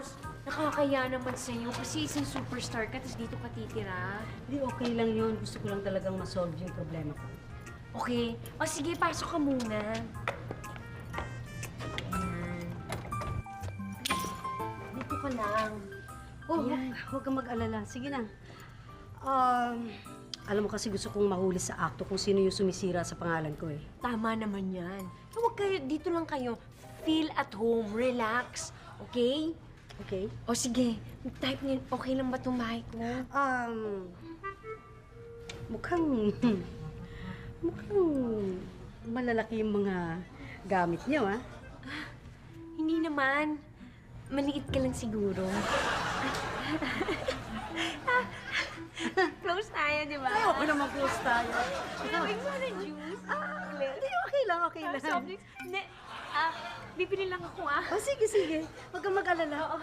Relax. Nakakaya naman sa'yo kasi isang superstar ka, tapos dito ka titira. Hindi, okay lang yun. Gusto ko lang talagang masolve yung problema ko. Okay. O sige, pasok ka muna. Ayan. Dito ka lang. Oh, huwag kang mag-alala. Sige na. Alam mo kasi gusto kong mahuli sa akto kung sino yung sumisira sa pangalan ko eh. Tama naman yan. Huwag kayo, dito lang kayo. Feel at home, relax. Okay? Okay? O sige, type niyo, okay lang ba itong bahay ko? Mukhang malalaki yung mga gamit niyo, ha? Hindi naman. Maliit ka lang siguro. Close tayo, di ba? Ay, okay naman close tayo. Lamig mo na juice. Hindi, okay lang, okay lang. Soft drinks. Hindi. Bibili lang ako, Oh, sige, sige. Huwag kang mag-alala.